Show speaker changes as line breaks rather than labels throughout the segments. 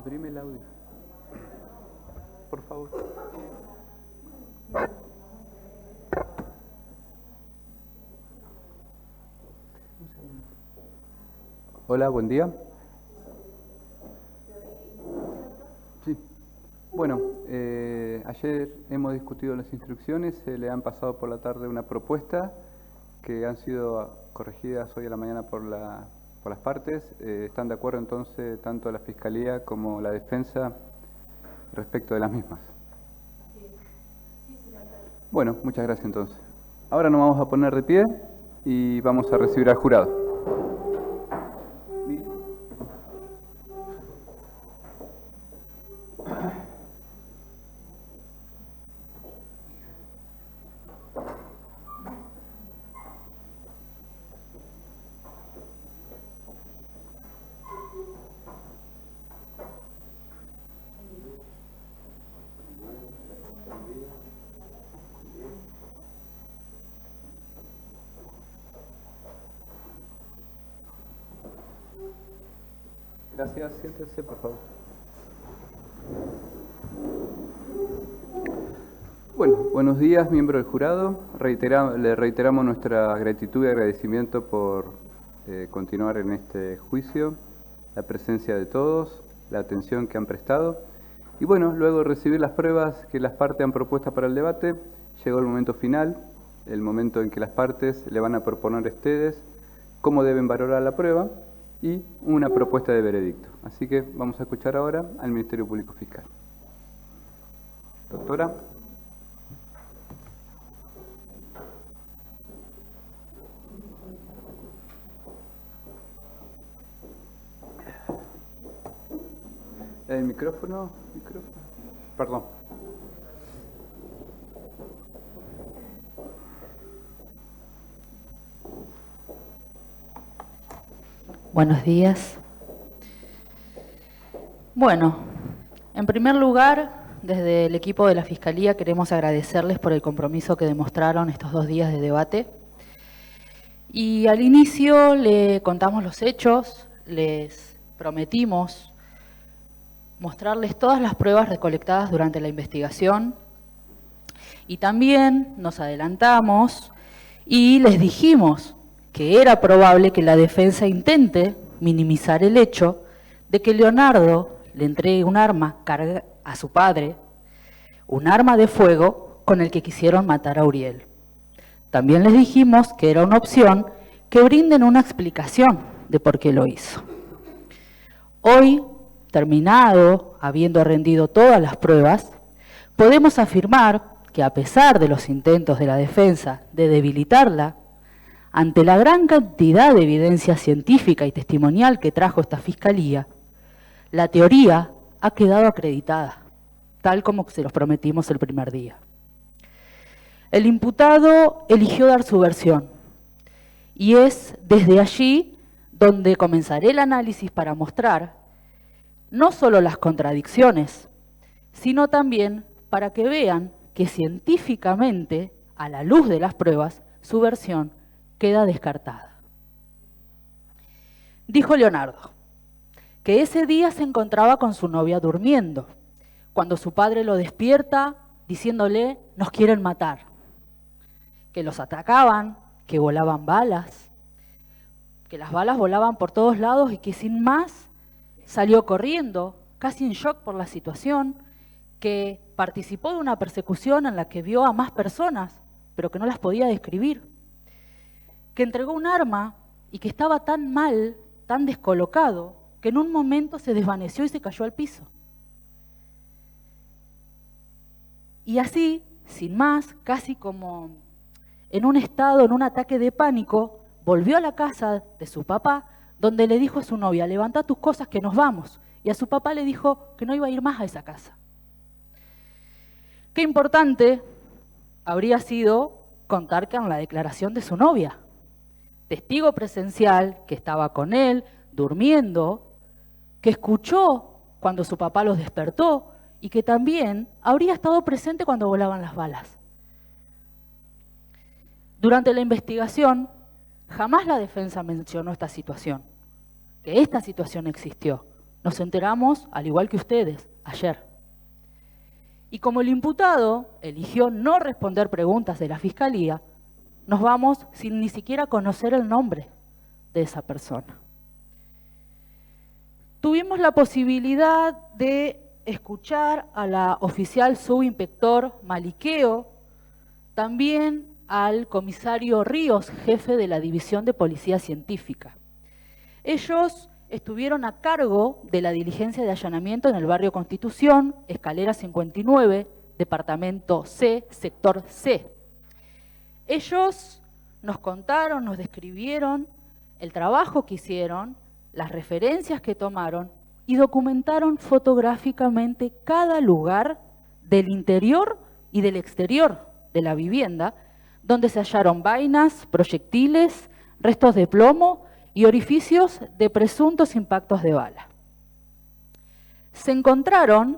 Abrime el audio, por favor. Hola, buen día. Sí. Bueno, ayer hemos discutido las instrucciones, se le han pasado por la tarde una propuesta que han sido corregidas hoy a la mañana por las partes. ¿Están de acuerdo entonces tanto la Fiscalía como la Defensa respecto de las mismas? Bueno, muchas gracias entonces. Ahora nos vamos a poner de pie y vamos a recibir al jurado. Gracias, siéntese por favor. Bueno, buenos días, miembro del jurado. Le reiteramos nuestra gratitud y agradecimiento por continuar en este juicio, la presencia de todos, la atención que han prestado. Y bueno, luego de recibir las pruebas que las partes han propuesto para el debate, llegó el momento final, el momento en que las partes le van a proponer a ustedes cómo deben valorar la prueba y una propuesta de veredicto. Así que vamos a escuchar ahora al Ministerio Público Fiscal. Doctora. El micrófono. Perdón.
Buenos días. Bueno, en primer lugar, desde el equipo de la Fiscalía queremos agradecerles por el compromiso que demostraron estos 2 días de debate. Y al inicio le contamos los hechos, les prometimos mostrarles todas las pruebas recolectadas durante la investigación y también nos adelantamos y les dijimos que era probable que la defensa intente minimizar el hecho de que Leonardo le entregue un arma a su padre, un arma de fuego con el que quisieron matar a Uriel. También les dijimos que era una opción que brinden una explicación de por qué lo hizo. Hoy, terminado, habiendo rendido todas las pruebas, podemos afirmar que a pesar de los intentos de la defensa de debilitarla, ante la gran cantidad de evidencia científica y testimonial que trajo esta Fiscalía, la teoría ha quedado acreditada, tal como se los prometimos el primer día. El imputado eligió dar su versión y es desde allí donde comenzaré el análisis para mostrar no solo las contradicciones, sino también para que vean que científicamente, a la luz de las pruebas, su versión queda descartada. Dijo Leonardo que ese día se encontraba con su novia durmiendo, cuando su padre lo despierta diciéndole: nos quieren matar, que los atacaban, que volaban balas, que las balas volaban por todos lados y que sin más salió corriendo, casi en shock por la situación, que participó de una persecución en la que vio a más personas, pero que no las podía describir, que entregó un arma y que estaba tan mal, tan descolocado, que en un momento se desvaneció y se cayó al piso. Y así, sin más, casi como en un estado, en un ataque de pánico, volvió a la casa de su papá, donde le dijo a su novia: levanta tus cosas que nos vamos. Y a su papá le dijo que no iba a ir más a esa casa. Qué importante habría sido contar con la declaración de su novia, testigo presencial que estaba con él, durmiendo, que escuchó cuando su papá los despertó y que también habría estado presente cuando volaban las balas. Durante la investigación, jamás la defensa mencionó esta situación, que esta situación existió. Nos enteramos, al igual que ustedes, ayer. Y como el imputado eligió no responder preguntas de la Fiscalía, nos vamos sin ni siquiera conocer el nombre de esa persona. Tuvimos la posibilidad de escuchar a la oficial subinspector Maliqueo, también al comisario Ríos, jefe de la División de Policía Científica. Ellos estuvieron a cargo de la diligencia de allanamiento en el barrio Constitución, escalera 59, departamento C, sector C. Ellos nos contaron, nos describieron el trabajo que hicieron, las referencias que tomaron y documentaron fotográficamente cada lugar del interior y del exterior de la vivienda, donde se hallaron vainas, proyectiles, restos de plomo y orificios de presuntos impactos de bala. Se encontraron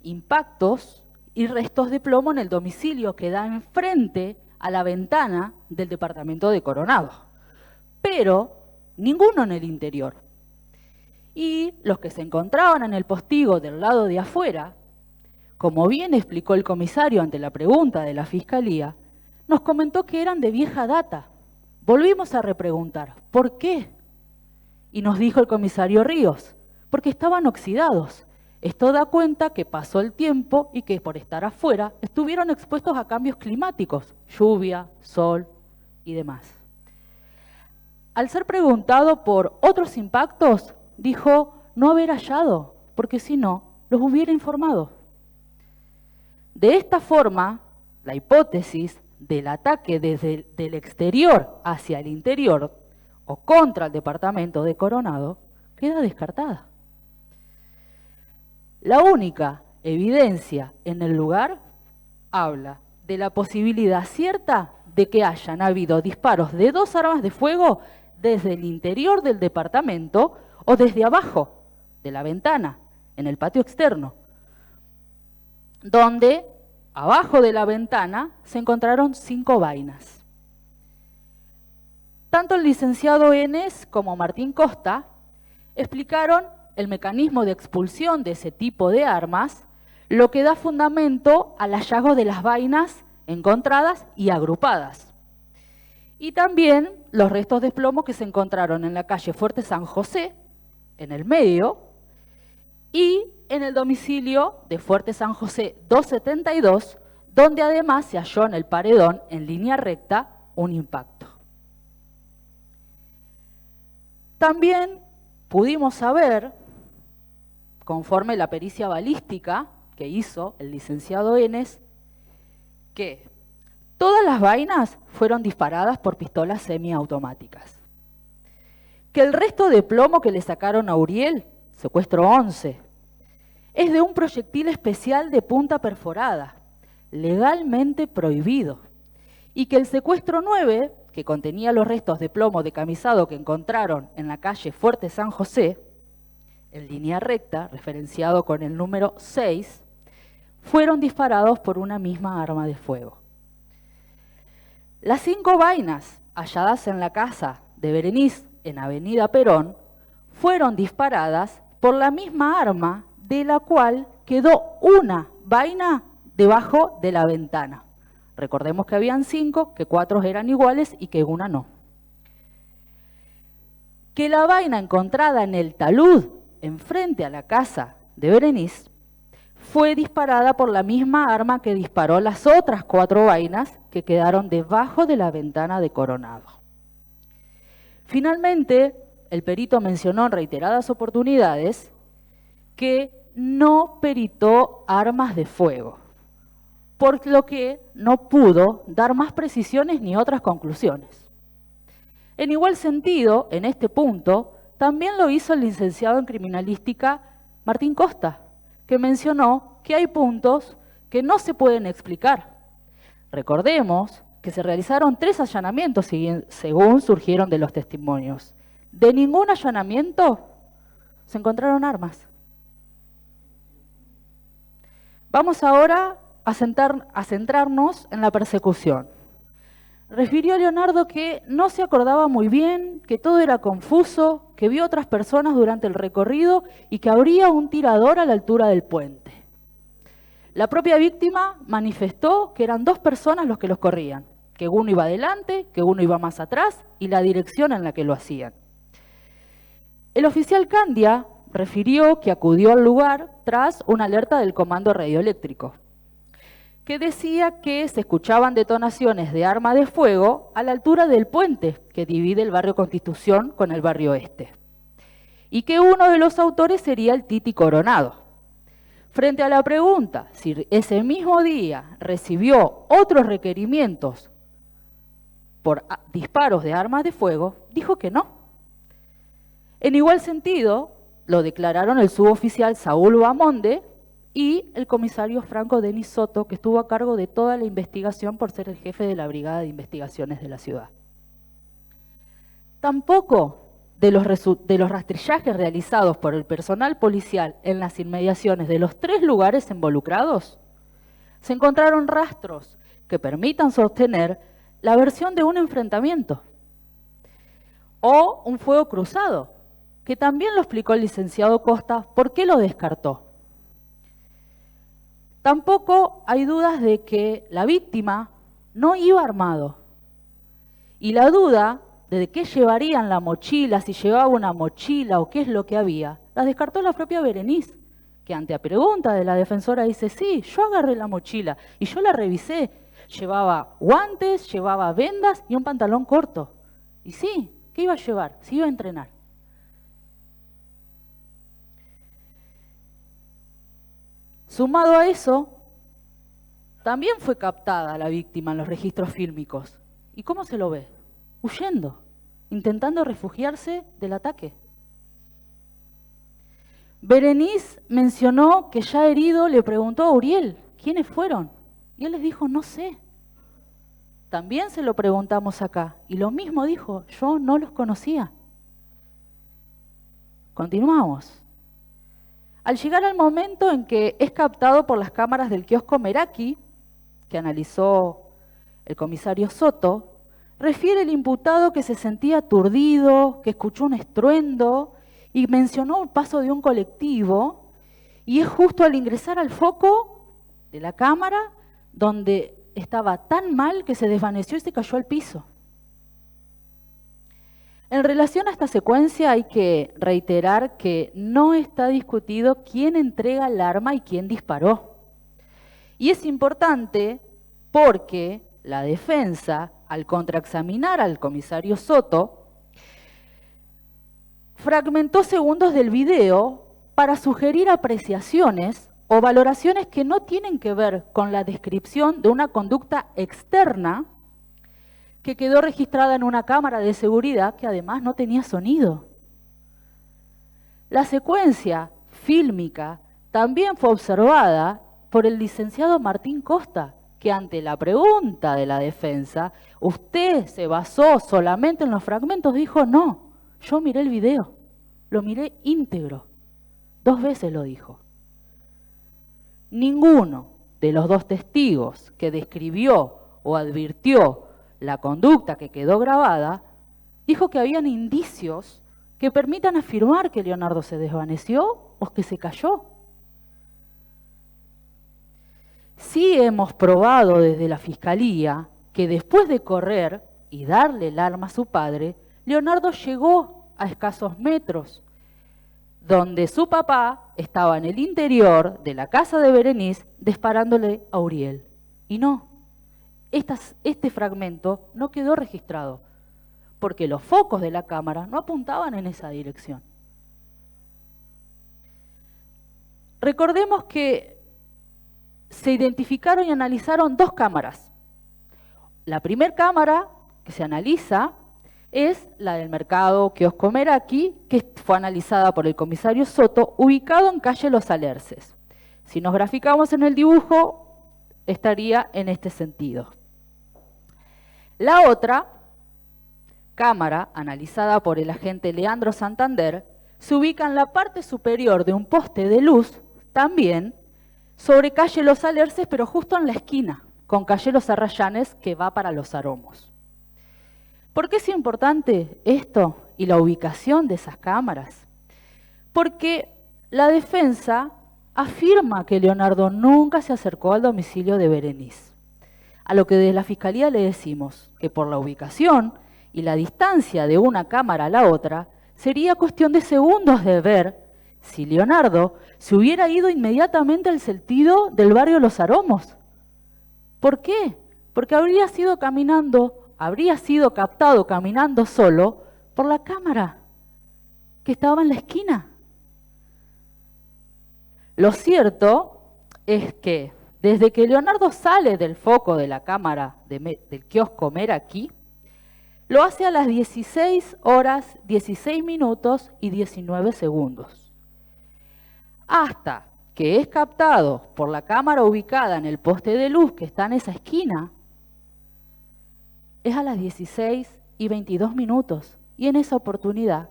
impactos y restos de plomo en el domicilio que da enfrente a la ventana del departamento de Coronado, pero ninguno en el interior. Y los que se encontraban en el postigo del lado de afuera, como bien explicó el comisario ante la pregunta de la Fiscalía, nos comentó que eran de vieja data. Volvimos a repreguntar, ¿por qué? Y nos dijo el comisario Ríos, porque estaban oxidados. Esto da cuenta que pasó el tiempo y que por estar afuera estuvieron expuestos a cambios climáticos, lluvia, sol y demás. Al ser preguntado por otros impactos, dijo no haber hallado, porque si no, los hubiera informado. De esta forma, la hipótesis del ataque desde el exterior hacia el interior o contra el departamento de Coronado queda descartada. La única evidencia en el lugar habla de la posibilidad cierta de que hayan habido disparos de 2 armas de fuego desde el interior del departamento o desde abajo de la ventana, en el patio externo, donde abajo de la ventana se encontraron 5 vainas. Tanto el licenciado Enes como Martín Costa explicaron el mecanismo de expulsión de ese tipo de armas, lo que da fundamento al hallazgo de las vainas encontradas y agrupadas. Y también los restos de plomo que se encontraron en la calle Fuerte San José, en el medio, y en el domicilio de Fuerte San José 272, donde además se halló en el paredón, en línea recta, un impacto. También pudimos saber, conforme la pericia balística que hizo el licenciado Enes, que todas las vainas fueron disparadas por pistolas semiautomáticas. Que el resto de plomo que le sacaron a Uriel, secuestro 11, es de un proyectil especial de punta perforada, legalmente prohibido, y que el secuestro 9, que contenía los restos de plomo decomisado que encontraron en la calle Fuerte San José, en línea recta, referenciado con el número 6, fueron disparados por una misma arma de fuego. Las 5 vainas halladas en la casa de Berenice en Avenida Perón fueron disparadas por la misma arma de la cual quedó una vaina debajo de la ventana. Recordemos que habían 5, que 4 eran iguales y que una no. Que la vaina encontrada en el talud, enfrente a la casa de Berenice, fue disparada por la misma arma que disparó las otras 4 vainas que quedaron debajo de la ventana de Coronado. Finalmente, el perito mencionó en reiteradas oportunidades que no peritó armas de fuego, por lo que no pudo dar más precisiones ni otras conclusiones. En igual sentido, en este punto, también lo hizo el licenciado en criminalística Martín Costa, que mencionó que hay puntos que no se pueden explicar. Recordemos que se realizaron 3 allanamientos según surgieron de los testimonios. De ningún allanamiento se encontraron armas. Vamos ahora a centrarnos en la persecución. refirió a Leonardo que no se acordaba muy bien, que todo era confuso, que vio otras personas durante el recorrido y que habría un tirador a la altura del puente. La propia víctima manifestó que eran 2 personas los que los corrían, que uno iba adelante, que uno iba más atrás y la dirección en la que lo hacían. El oficial Candia refirió que acudió al lugar tras una alerta del comando radioeléctrico, que decía que se escuchaban detonaciones de arma de fuego a la altura del puente que divide el barrio Constitución con el barrio Este, y que uno de los autores sería el Titi Coronado. Frente a la pregunta si ese mismo día recibió otros requerimientos por disparos de armas de fuego, dijo que no. En igual sentido, lo declararon el suboficial Saúl Bamonde y el comisario Franco Denis Soto, que estuvo a cargo de toda la investigación por ser el jefe de la Brigada de Investigaciones de la ciudad. Tampoco de los rastrillajes realizados por el personal policial en las inmediaciones de los 3 lugares involucrados, se encontraron rastros que permitan sostener la versión de un enfrentamiento o un fuego cruzado, que también lo explicó el licenciado Costa. ¿Por qué lo descartó? Tampoco hay dudas de que la víctima no iba armado. Y la duda de qué llevarían la mochila, si llevaba una mochila o qué es lo que había, la descartó la propia Berenice, que ante la pregunta de la defensora dice, sí, yo agarré la mochila y yo la revisé. Llevaba guantes, llevaba vendas y un pantalón corto. Y sí, ¿qué iba a llevar? Se iba a entrenar. Sumado a eso, también fue captada la víctima en los registros fílmicos. ¿Y cómo se lo ve? Huyendo, intentando refugiarse del ataque. Berenice mencionó que ya herido le preguntó a Uriel, ¿quiénes fueron? Y él les dijo, no sé. También se lo preguntamos acá. Y lo mismo dijo, yo no los conocía. Continuamos. Al llegar al momento en que es captado por las cámaras del kiosco Meraki, que analizó el comisario Soto, refiere el imputado que se sentía aturdido, que escuchó un estruendo y mencionó el paso de un colectivo, y es justo al ingresar al foco de la cámara donde estaba tan mal que se desvaneció y se cayó al piso. En relación a esta secuencia hay que reiterar que no está discutido quién entrega el arma y quién disparó. Y es importante porque la defensa, al contraexaminar al comisario Soto, fragmentó segundos del video para sugerir apreciaciones o valoraciones que no tienen que ver con la descripción de una conducta externa que quedó registrada en una cámara de seguridad que además no tenía sonido. La secuencia fílmica también fue observada por el licenciado Martín Costa, que ante la pregunta de la defensa, ¿usted se basó solamente en los fragmentos? Dijo, no, yo miré el video, lo miré íntegro. 2 veces lo dijo. Ninguno de los 2 testigos que describió o advirtió la conducta que quedó grabada, dijo que habían indicios que permitan afirmar que Leonardo se desvaneció o que se cayó. Sí hemos probado desde la Fiscalía que después de correr y darle el arma a su padre, Leonardo llegó a escasos metros, donde su papá estaba en el interior de la casa de Berenice disparándole a Uriel. Y no. Este fragmento no quedó registrado, porque los focos de la cámara no apuntaban en esa dirección. Recordemos que se identificaron y analizaron 2 cámaras. La primera cámara que se analiza es la del mercado kiosco Meraki, que fue analizada por el comisario Soto, ubicado en calle Los Alerces. Si nos graficamos en el dibujo, estaría en este sentido. La otra cámara, analizada por el agente Leandro Santander, se ubica en la parte superior de un poste de luz, también sobre calle Los Alerces, pero justo en la esquina, con calle Los Arrayanes, que va para Los Aromos. ¿Por qué es importante esto y la ubicación de esas cámaras? Porque la defensa afirma que Leonardo nunca se acercó al domicilio de Berenice. A lo que desde la Fiscalía le decimos que por la ubicación y la distancia de una cámara a la otra, sería cuestión de segundos de ver si Leonardo se hubiera ido inmediatamente al sentido del barrio Los Aromos. ¿Por qué? Porque habría sido captado caminando solo por la cámara que estaba en la esquina. Lo cierto es que desde que Leonardo sale del foco de la cámara del kiosco Meraki, lo hace a las 16 horas, 16 minutos y 19 segundos. Hasta que es captado por la cámara ubicada en el poste de luz que está en esa esquina, es a las 16 y 22 minutos. Y en esa oportunidad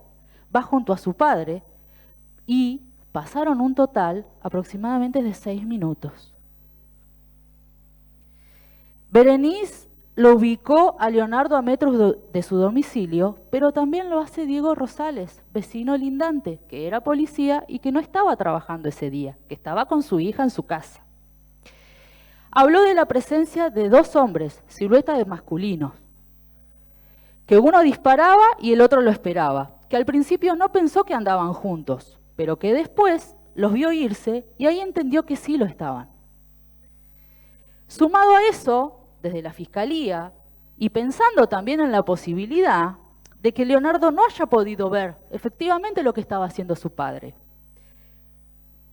va junto a su padre y pasaron un total aproximadamente de 6 minutos. Berenice lo ubicó a Leonardo a metros de su domicilio, pero también lo hace Diego Rosales, vecino lindante, que era policía y que no estaba trabajando ese día, que estaba con su hija en su casa. Habló de la presencia de 2 hombres, silueta de masculinos, que uno disparaba y el otro lo esperaba, que al principio no pensó que andaban juntos, pero que después los vio irse y ahí entendió que sí lo estaban. Sumado a eso, desde la Fiscalía, y pensando también en la posibilidad de que Leonardo no haya podido ver efectivamente lo que estaba haciendo su padre.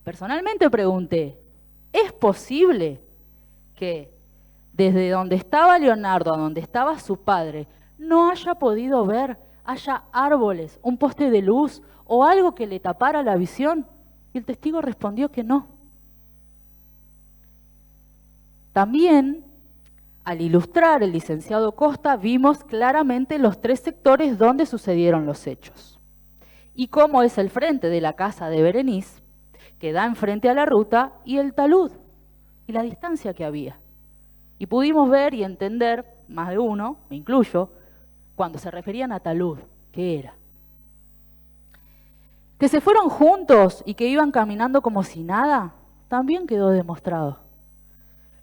Personalmente pregunté, ¿es posible que desde donde estaba Leonardo a donde estaba su padre no haya podido ver, haya árboles, un poste de luz o algo que le tapara la visión? Y el testigo respondió que no. También, al ilustrar el licenciado Costa, vimos claramente los 3 sectores donde sucedieron los hechos. Y cómo es el frente de la casa de Berenice, que da enfrente a la ruta, y el talud, y la distancia que había. Y pudimos ver y entender, más de uno, me incluyo, cuando se referían a talud, ¿qué era? Que se fueron juntos y que iban caminando como si nada, también quedó demostrado.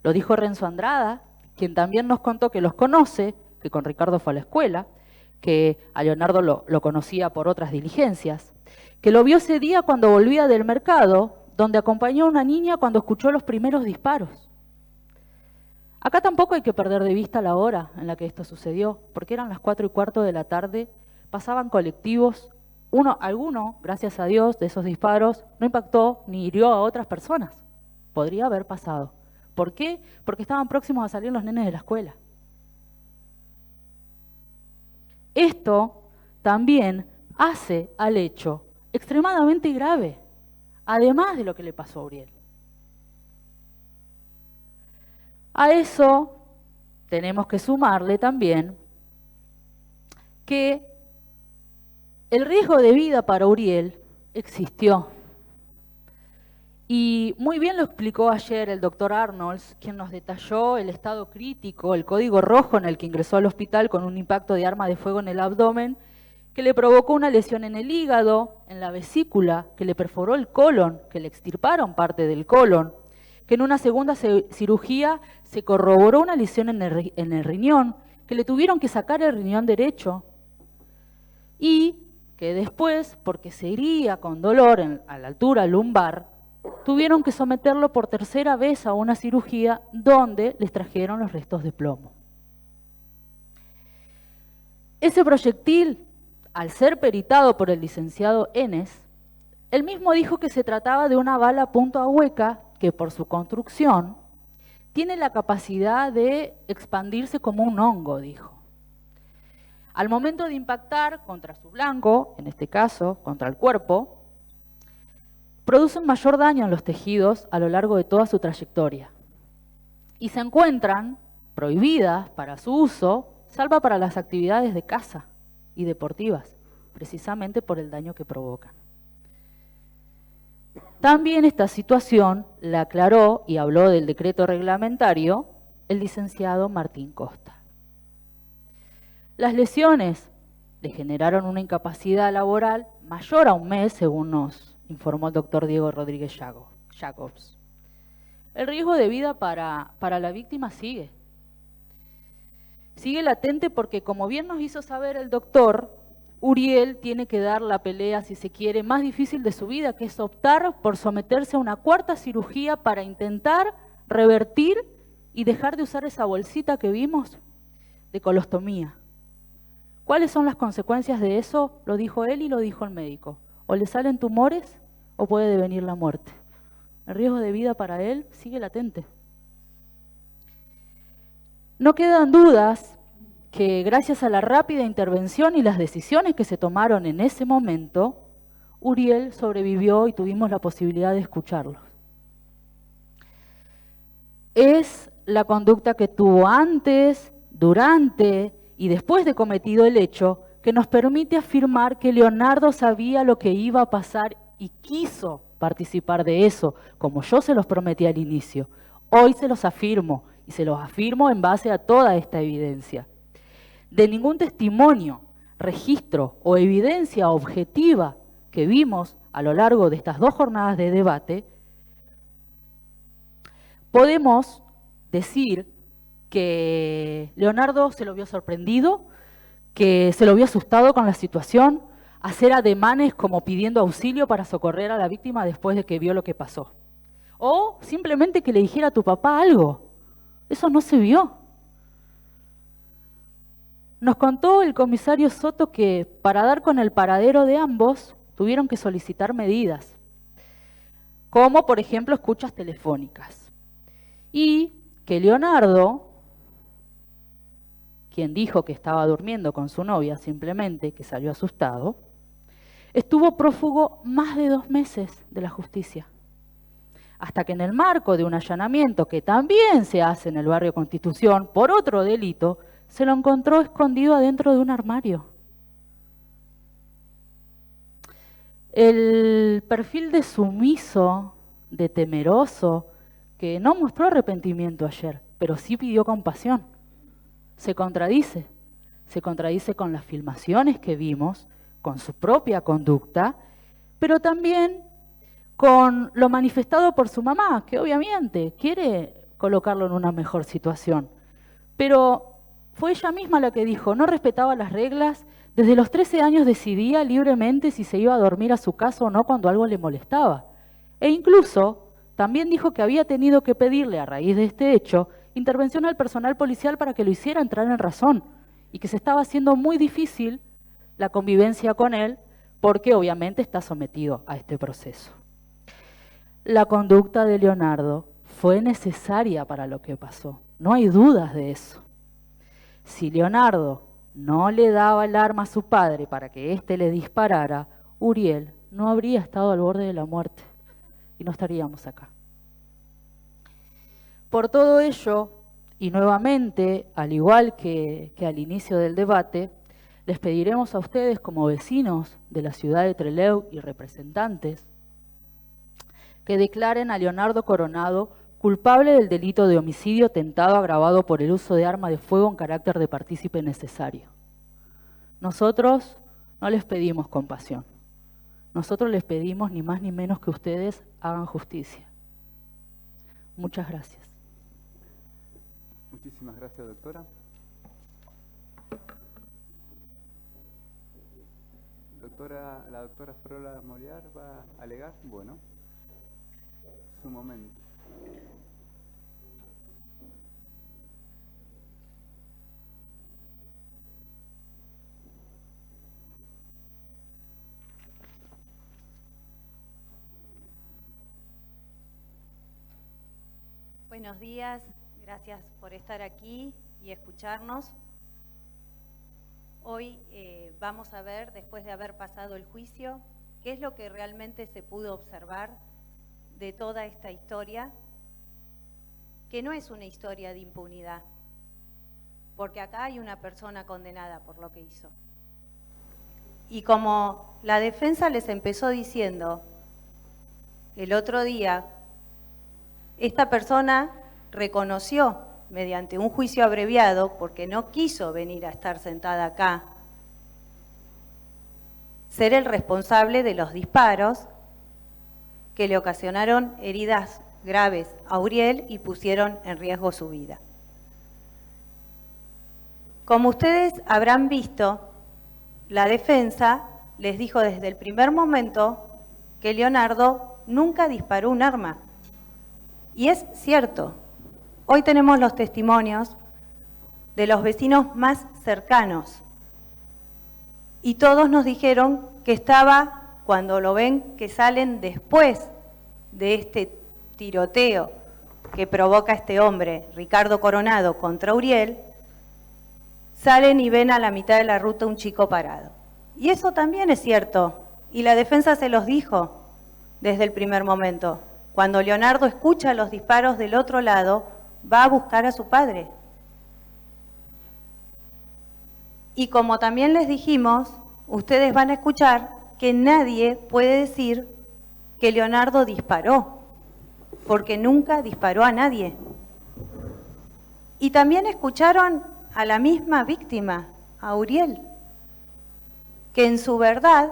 Lo dijo Renzo Andrada, quien también nos contó que los conoce, que con Ricardo fue a la escuela, que a Leonardo lo conocía por otras diligencias, que lo vio ese día cuando volvía del mercado, donde acompañó a una niña cuando escuchó los primeros disparos. Acá tampoco hay que perder de vista la hora en la que esto sucedió, porque eran las 4:15 de la tarde, pasaban colectivos, alguno, gracias a Dios, de esos disparos no impactó ni hirió a otras personas. Podría haber pasado. ¿Por qué? Porque estaban próximos a salir los nenes de la escuela. Esto también hace al hecho extremadamente grave, además de lo que le pasó a Uriel. A eso tenemos que sumarle también que el riesgo de vida para Uriel existió. Y muy bien lo explicó ayer el doctor Arnolds, quien nos detalló el estado crítico, el código rojo en el que ingresó al hospital con un impacto de arma de fuego en el abdomen, que le provocó una lesión en el hígado, en la vesícula, que le perforó el colon, que le extirparon parte del colon, que en una segunda cirugía se corroboró una lesión en el riñón, que le tuvieron que sacar el riñón derecho y que después, porque se iría con dolor a la altura lumbar, tuvieron que someterlo por 3ª vez a una cirugía donde les trajeron los restos de plomo. Ese proyectil, al ser peritado por el licenciado Enes, él mismo dijo que se trataba de una bala punto a hueca que por su construcción tiene la capacidad de expandirse como un hongo, dijo. Al momento de impactar contra su blanco, en este caso contra el cuerpo, producen mayor daño en los tejidos a lo largo de toda su trayectoria y se encuentran prohibidas para su uso, salvo para las actividades de caza y deportivas, precisamente por el daño que provocan. También esta situación la aclaró y habló del decreto reglamentario el licenciado Martín Costa. Las lesiones le generaron una incapacidad laboral mayor a un mes, según nos informó el doctor Diego Rodríguez Jacobs. El riesgo de vida para la víctima sigue. Sigue latente porque, como bien nos hizo saber el doctor, Uriel tiene que dar la pelea, si se quiere, más difícil de su vida, que es optar por someterse a una cuarta cirugía para intentar revertir y dejar de usar esa bolsita que vimos de colostomía. ¿Cuáles son las consecuencias de eso? Lo dijo él y lo dijo el médico. O le salen tumores o puede devenir la muerte. El riesgo de vida para él sigue latente. No quedan dudas que gracias a la rápida intervención y las decisiones que se tomaron en ese momento, Uriel sobrevivió y tuvimos la posibilidad de escucharlo. Es la conducta que tuvo antes, durante y después de cometido el hecho que nos permite afirmar que Leonardo sabía lo que iba a pasar y quiso participar de eso, como yo se los prometí al inicio. Hoy se los afirmo, y se los afirmo en base a toda esta evidencia. De ningún testimonio, registro o evidencia objetiva que vimos a lo largo de estas 2 jornadas de debate, podemos decir que Leonardo se lo vio sorprendido, que se lo vio asustado con la situación, hacer ademanes como pidiendo auxilio para socorrer a la víctima después de que vio lo que pasó. O simplemente que le dijera a tu papá algo. Eso no se vio. Nos contó el comisario Soto que para dar con el paradero de ambos tuvieron que solicitar medidas, como por ejemplo escuchas telefónicas. Y que Leonardo, quien dijo que estaba durmiendo con su novia simplemente, que salió asustado, estuvo prófugo más de 2 meses de la justicia. Hasta que en el marco de un allanamiento que también se hace en el barrio Constitución por otro delito, se lo encontró escondido adentro de un armario. El perfil de sumiso, de temeroso, que no mostró arrepentimiento ayer, pero sí pidió compasión, se contradice con las filmaciones que vimos, con su propia conducta, pero también con lo manifestado por su mamá, que obviamente quiere colocarlo en una mejor situación. Pero fue ella misma la que dijo, no respetaba las reglas, desde los 13 años decidía libremente si se iba a dormir a su casa o no cuando algo le molestaba. E incluso también dijo que había tenido que pedirle, a raíz de este hecho, intervención al personal policial para que lo hiciera entrar en razón y que se estaba haciendo muy difícil la convivencia con él porque obviamente está sometido a este proceso. La conducta de Leonardo fue necesaria para lo que pasó, no hay dudas de eso. Si Leonardo no le daba el arma a su padre para que éste le disparara, Uriel no habría estado al borde de la muerte y no estaríamos acá. Por todo ello, y nuevamente, al igual que al inicio del debate, les pediremos a ustedes como vecinos de la ciudad de Trelew y representantes que declaren a Leonardo Coronado culpable del delito de homicidio tentado agravado por el uso de arma de fuego en carácter de partícipe necesario. Nosotros no les pedimos compasión. Nosotros les pedimos ni más ni menos que ustedes hagan justicia. Muchas gracias.
Muchísimas gracias, doctora. La doctora Frola Moliar va a alegar. Bueno, su momento.
Buenos días, gracias por estar aquí y escucharnos. Hoy vamos a ver, después de haber pasado el juicio, qué es lo que realmente se pudo observar de toda esta historia, que no es una historia de impunidad, porque acá hay una persona condenada por lo que hizo. Y como la defensa les empezó diciendo el otro día, esta persona reconoció mediante un juicio abreviado, porque no quiso venir a estar sentada acá, ser el responsable de los disparos que le ocasionaron heridas graves a Uriel y pusieron en riesgo su vida. Como ustedes habrán visto, la defensa les dijo desde el primer momento que Leonardo nunca disparó un arma. Y es cierto. Hoy tenemos los testimonios de los vecinos más cercanos. Y todos nos dijeron que estaba, cuando lo ven, que salen después de este tiroteo que provoca este hombre, Ricardo Coronado, contra Uriel, salen y ven a la mitad de la ruta un chico parado. Y eso también es cierto, y la defensa se los dijo desde el primer momento. Cuando Leonardo escucha los disparos del otro lado, va a buscar a su padre. Y como también les dijimos, ustedes van a escuchar que nadie puede decir que Leonardo disparó, porque nunca disparó a nadie. Y también escucharon a la misma víctima, a Uriel, que en su verdad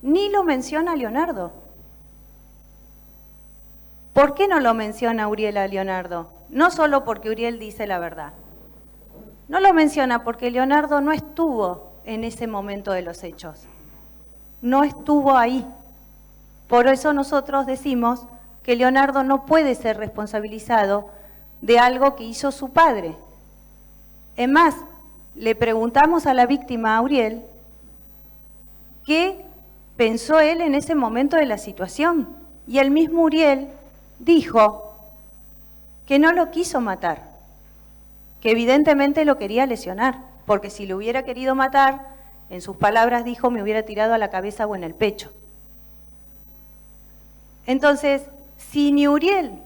ni lo menciona Leonardo. ¿Por qué no lo menciona Uriel a Leonardo? No solo porque Uriel dice la verdad. No lo menciona porque Leonardo no estuvo en ese momento de los hechos. No estuvo ahí. Por eso nosotros decimos que Leonardo no puede ser responsabilizado de algo que hizo su padre. Es más, le preguntamos a la víctima, a Uriel, qué pensó él en ese momento de la situación. Y el mismo Uriel dijo que no lo quiso matar, que evidentemente lo quería lesionar, porque si lo hubiera querido matar, en sus palabras dijo, me hubiera tirado a la cabeza o en el pecho. Entonces, si ni Uriel,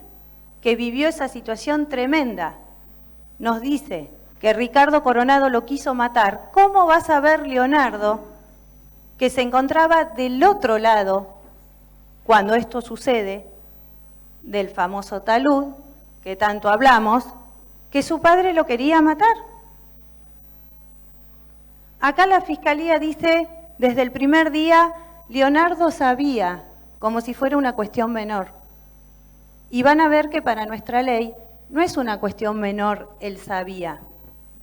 que vivió esa situación tremenda, nos dice que Ricardo Coronado lo quiso matar, ¿cómo va a saber Leonardo, que se encontraba del otro lado cuando esto sucede, del famoso talud, que tanto hablamos, que su padre lo quería matar? Acá la Fiscalía dice, desde el primer día, Leonardo sabía, como si fuera una cuestión menor. Y van a ver que para nuestra ley no es una cuestión menor el sabía,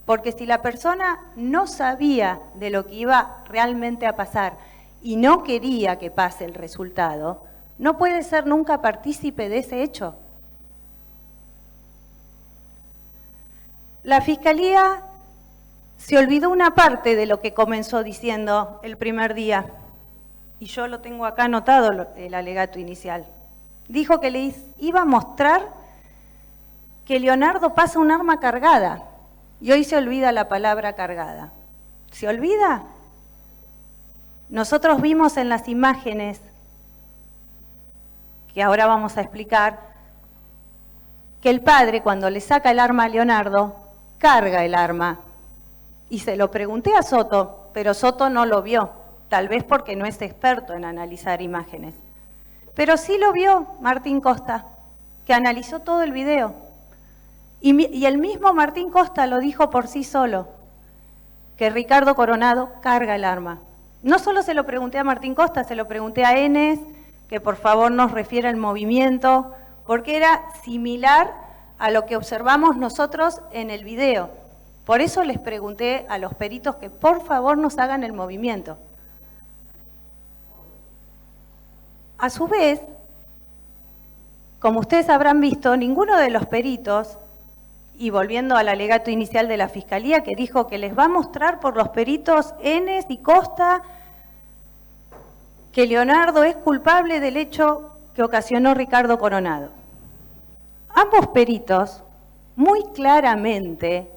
porque si la persona no sabía de lo que iba realmente a pasar y no quería que pase el resultado, no puede ser nunca partícipe de ese hecho. La Fiscalía se olvidó una parte de lo que comenzó diciendo el primer día, y yo lo tengo acá anotado, el alegato inicial. Dijo que les iba a mostrar que Leonardo pasa un arma cargada, y hoy se olvida la palabra cargada. ¿Se olvida? Nosotros vimos en las imágenes, que ahora vamos a explicar, que el padre, cuando le saca el arma a Leonardo, carga el arma. Y se lo pregunté a Soto, pero Soto no lo vio, tal vez porque no es experto en analizar imágenes. Pero sí lo vio Martín Costa, que analizó todo el video. Y el mismo Martín Costa lo dijo por sí solo, que Ricardo Coronado carga el arma. No solo se lo pregunté a Martín Costa, se lo pregunté a Enes, que por favor nos refiera el movimiento, porque era similar a lo que observamos nosotros en el video. Por eso les pregunté a los peritos que por favor nos hagan el movimiento. A su vez, como ustedes habrán visto, ninguno de los peritos, y volviendo al alegato inicial de la Fiscalía, que dijo que les va a mostrar por los peritos Enes y Costa que Leonardo es culpable del hecho que ocasionó Ricardo Coronado. Ambos peritos muy claramente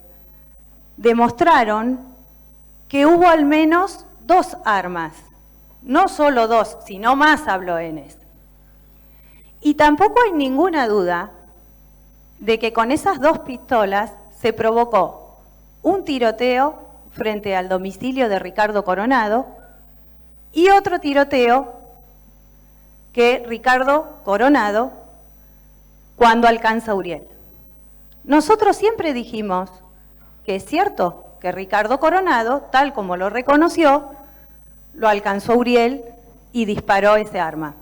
demostraron que hubo al menos 2 armas, no solo 2, sino más, habló Enes. Y tampoco hay ninguna duda de que con esas 2 pistolas se provocó un tiroteo frente al domicilio de Ricardo Coronado y otro tiroteo que Ricardo Coronado cuando alcanza a Uriel. Nosotros siempre dijimos que es cierto que Ricardo Coronado, tal como lo reconoció, lo alcanzó Uriel y disparó ese arma.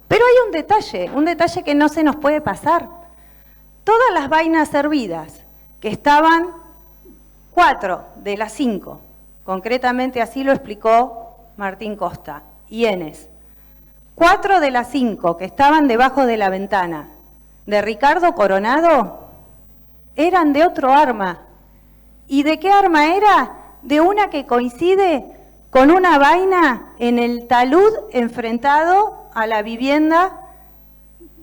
Pero hay un detalle que no se nos puede pasar. Todas las vainas servidas, que estaban 4 de las 5, concretamente así lo explicó Martín Costa, hienes, 4 de las 5 que estaban debajo de la ventana de Ricardo Coronado eran de otro arma. ¿Y de qué arma era? De una que coincide con una vaina en el talud enfrentado a la vivienda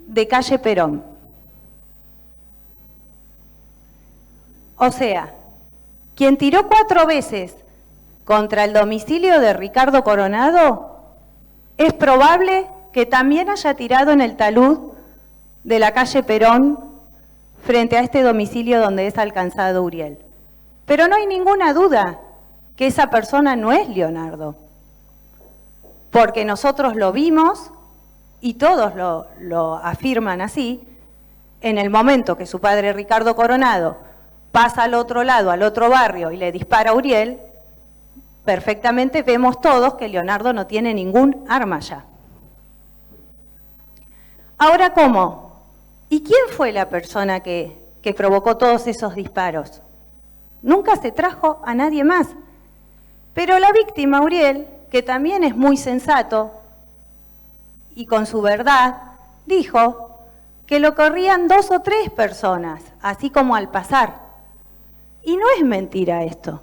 de calle Perón. O sea, quien tiró 4 veces contra el domicilio de Ricardo Coronado, es probable que también haya tirado en el talud de la calle Perón frente a este domicilio donde es alcanzado Uriel. Pero no hay ninguna duda que esa persona no es Leonardo, porque nosotros lo vimos y todos lo afirman así, en el momento que su padre Ricardo Coronado pasa al otro lado, al otro barrio y le dispara a Uriel, perfectamente vemos todos que Leonardo no tiene ningún arma ya. Ahora, ¿cómo? ¿Y quién fue la persona que provocó todos esos disparos? Nunca se trajo a nadie más. Pero la víctima, Uriel, que también es muy sensato y con su verdad, dijo que lo corrían 2 o 3 personas, así como al pasar. Y no es mentira esto,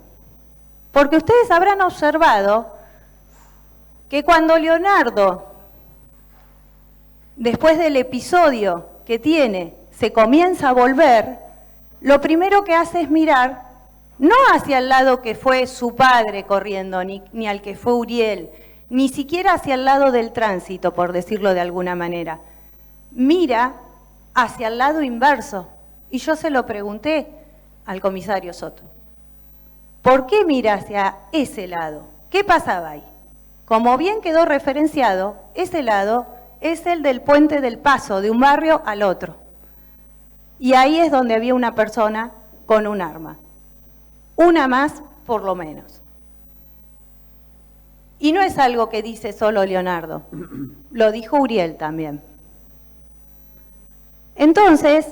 porque ustedes habrán observado que cuando Leonardo, después del episodio que tiene, se comienza a volver, lo primero que hace es mirar, no hacia el lado que fue su padre corriendo, ni al que fue Uriel, ni siquiera hacia el lado del tránsito, por decirlo de alguna manera. Mira hacia el lado inverso. Y yo se lo pregunté al comisario Soto. ¿Por qué mira hacia ese lado? ¿Qué pasaba ahí? Como bien quedó referenciado, ese lado es el del puente del paso de un barrio al otro. Y ahí es donde había una persona con un arma. Una más, por lo menos. Y no es algo que dice solo Leonardo, lo dijo Uriel también. Entonces,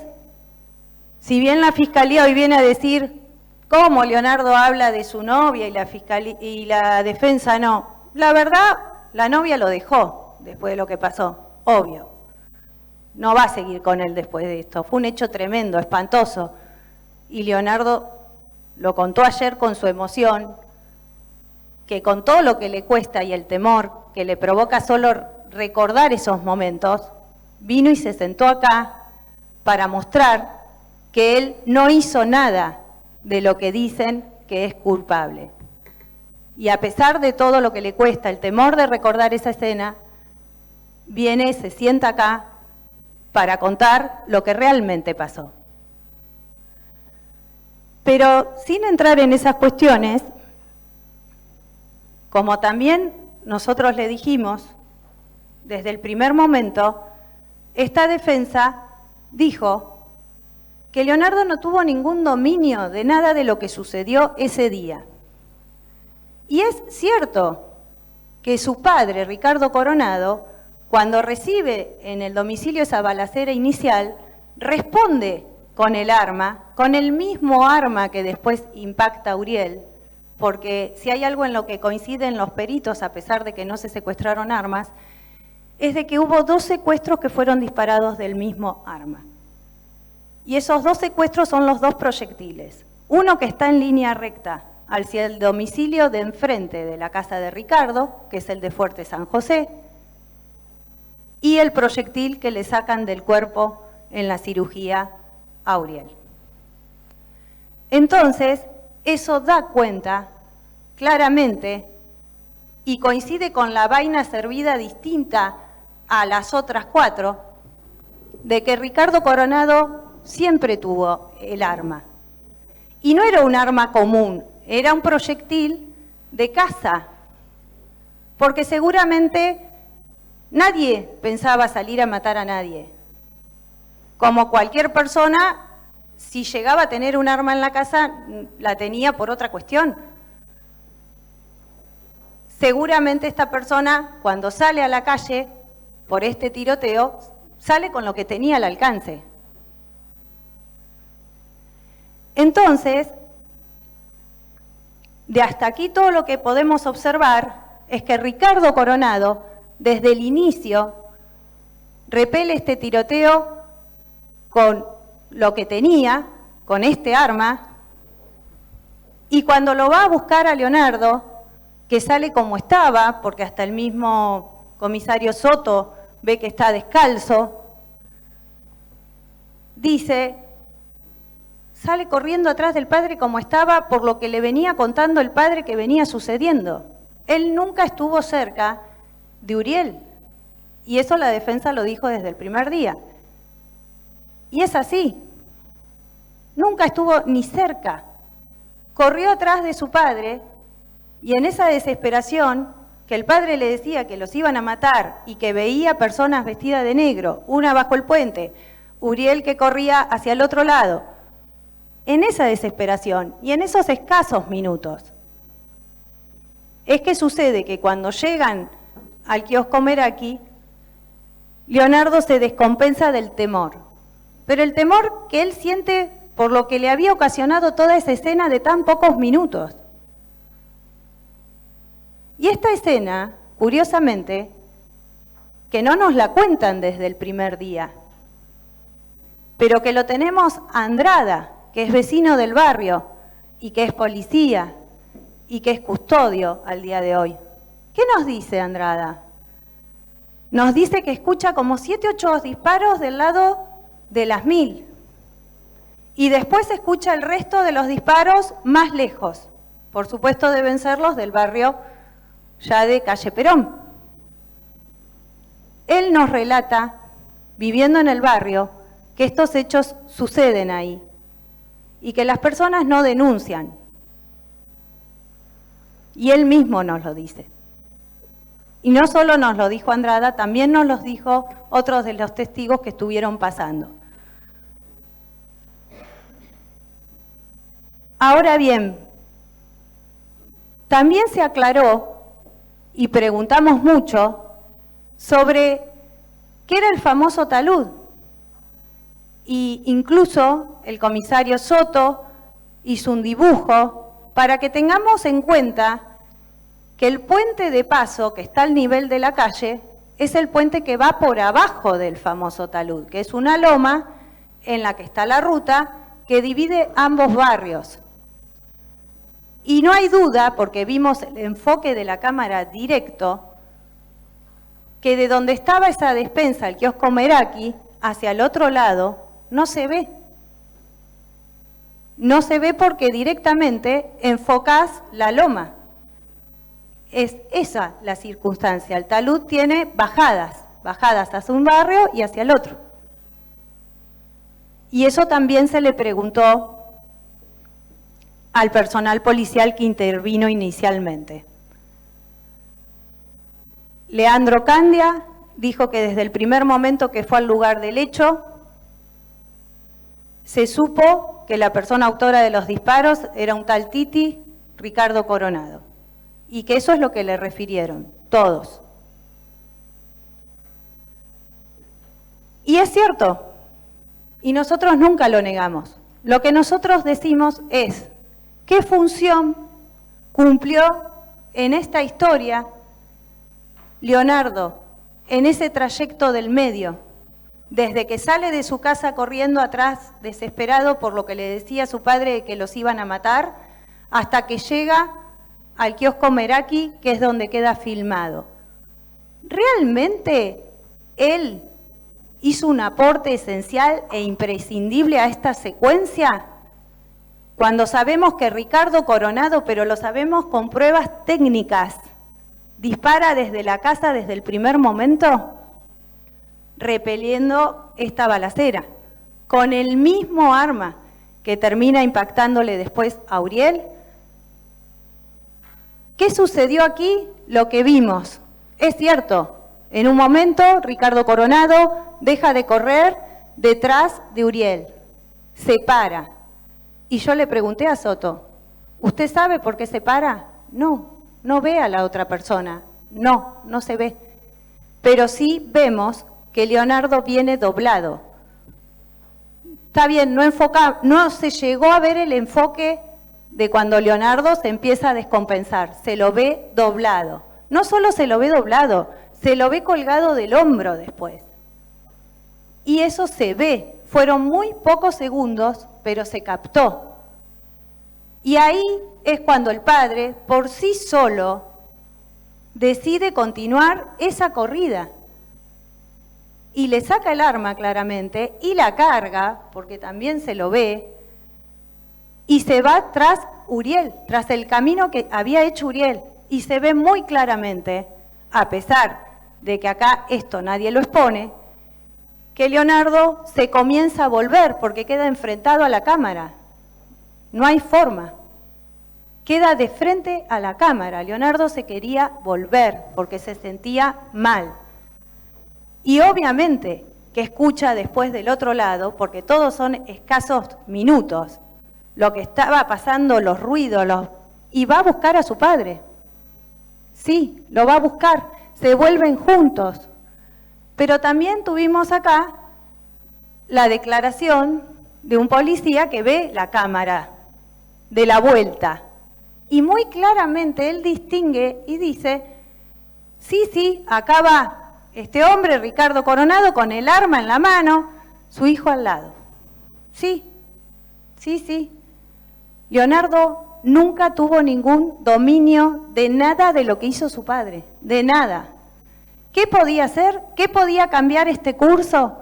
si bien la Fiscalía hoy viene a decir cómo Leonardo habla de su novia y la defensa no, la verdad, la novia lo dejó después de lo que pasó, obvio. No va a seguir con él después de esto. Fue un hecho tremendo, espantoso. Y Leonardo lo contó ayer con su emoción, que con todo lo que le cuesta y el temor que le provoca solo recordar esos momentos, vino y se sentó acá para mostrar que él no hizo nada de lo que dicen que es culpable. Y a pesar de todo lo que le cuesta, el temor de recordar esa escena, viene, se sienta acá para contar lo que realmente pasó. Pero sin entrar en esas cuestiones, como también nosotros le dijimos desde el primer momento, esta defensa dijo que Leonardo no tuvo ningún dominio de nada de lo que sucedió ese día. Y es cierto que su padre, Ricardo Coronado, cuando recibe en el domicilio esa balacera inicial, responde con el arma, con el mismo arma que después impacta a Uriel, porque si hay algo en lo que coinciden los peritos, a pesar de que no se secuestraron armas, es de que hubo 2 secuestros que fueron disparados del mismo arma. Y esos 2 secuestros son los 2 proyectiles. Uno que está en línea recta hacia el domicilio de enfrente de la casa de Ricardo, que es el de Fuerte San José, y el proyectil que le sacan del cuerpo en la cirugía a Uriel. Entonces, eso da cuenta claramente y coincide con la vaina servida distinta a las otras 4, de que Ricardo Coronado siempre tuvo el arma. Y no era un arma común, era un proyectil de caza, porque seguramente nadie pensaba salir a matar a nadie. Como cualquier persona, si llegaba a tener un arma en la casa, la tenía por otra cuestión. Seguramente esta persona, cuando sale a la calle por este tiroteo, sale con lo que tenía al alcance. Entonces, de hasta aquí todo lo que podemos observar es que Ricardo Coronado, desde el inicio, repele este tiroteo con lo que tenía, con este arma, y cuando lo va a buscar a Leonardo, que sale como estaba, porque hasta el mismo comisario Soto ve que está descalzo, dice, sale corriendo atrás del padre como estaba por lo que le venía contando el padre que venía sucediendo. Él nunca estuvo cerca de Uriel, y eso la defensa lo dijo desde el primer día. Y es así, nunca estuvo ni cerca. Corrió atrás de su padre, y en esa desesperación, que el padre le decía que los iban a matar y que veía personas vestidas de negro, una bajo el puente, Uriel que corría hacia el otro lado, en esa desesperación y en esos escasos minutos, es que sucede que cuando llegan al kiosco Meraki, Leonardo se descompensa del temor, pero el temor que él siente por lo que le había ocasionado toda esa escena de tan pocos minutos. Y esta escena, curiosamente, que no nos la cuentan desde el primer día, pero que lo tenemos a Andrada, que es vecino del barrio y que es policía y que es custodio al día de hoy. ¿Qué nos dice Andrada? Nos dice que escucha como 7 u 8 disparos del lado de Las Mil y después escucha el resto de los disparos más lejos. Por supuesto deben ser los del barrio ya de calle Perón. Él nos relata, viviendo en el barrio, que estos hechos suceden ahí y que las personas no denuncian. Y él mismo nos lo dice. Y no solo nos lo dijo Andrada, también nos lo dijo otros de los testigos que estuvieron pasando. Ahora bien, también se aclaró y preguntamos mucho sobre qué era el famoso talud. Y incluso el comisario Soto hizo un dibujo para que tengamos en cuenta que el puente de paso que está al nivel de la calle es el puente que va por abajo del famoso talud, que es una loma en la que está la ruta que divide ambos barrios. Y no hay duda, porque vimos el enfoque de la cámara directo, que de donde estaba esa despensa, el kiosco Meraki, hacia el otro lado, no se ve. No se ve porque directamente enfocás la loma. Es esa la circunstancia. El talud tiene bajadas hacia un barrio y hacia el otro. Y eso también se le preguntó al personal policial que intervino inicialmente. Leandro Candia dijo que desde el primer momento que fue al lugar del hecho, se supo que la persona autora de los disparos era un tal Titi Ricardo Coronado, y que eso es lo que le refirieron, todos. Y es cierto, y nosotros nunca lo negamos. Lo que nosotros decimos es, ¿qué función cumplió en esta historia Leonardo en ese trayecto del medio? Desde que sale de su casa corriendo atrás, desesperado por lo que le decía su padre de que los iban a matar, hasta que llega al kiosco Meraki, que es donde queda filmado. ¿Realmente él hizo un aporte esencial e imprescindible a esta secuencia? Cuando sabemos que Ricardo Coronado, pero lo sabemos con pruebas técnicas, dispara desde la casa desde el primer momento, repeliendo esta balacera, con el mismo arma que termina impactándole después a Uriel. ¿Qué sucedió aquí? Lo que vimos. Es cierto, en un momento Ricardo Coronado deja de correr detrás de Uriel. se para. Y yo le pregunté a Soto, ¿usted sabe por qué se para? No, no ve a la otra persona. No, no se ve. Pero sí vemos que Leonardo viene doblado. Está bien, no se llegó a ver el enfoque de cuando Leonardo se empieza a descompensar. Se lo ve doblado. No solo se lo ve doblado, se lo ve colgado del hombro después. Y eso se ve. Fueron muy pocos segundos, pero se captó. Y ahí es cuando el padre, por sí solo, decide continuar esa corrida. Y le saca el arma claramente y la carga, porque también se lo ve, y se va tras Uriel, tras el camino que había hecho Uriel. Y se ve muy claramente, a pesar de que acá esto nadie lo expone, que Leonardo se comienza a volver porque queda enfrentado a la cámara. No hay forma. Queda de frente a la cámara. Leonardo se quería volver porque se sentía mal. Y obviamente que escucha después del otro lado, porque todos son escasos minutos, lo que estaba pasando, los ruidos, y va a buscar a su padre. Sí, lo va a buscar. Se vuelven juntos. Pero también tuvimos acá la declaración de un policía que ve la cámara de la vuelta. Y muy claramente él distingue y dice, sí, acá va este hombre, Ricardo Coronado, con el arma en la mano, su hijo al lado. Sí. Leonardo nunca tuvo ningún dominio de nada de lo que hizo su padre, de nada. ¿Qué podía hacer? ¿Qué podía cambiar este curso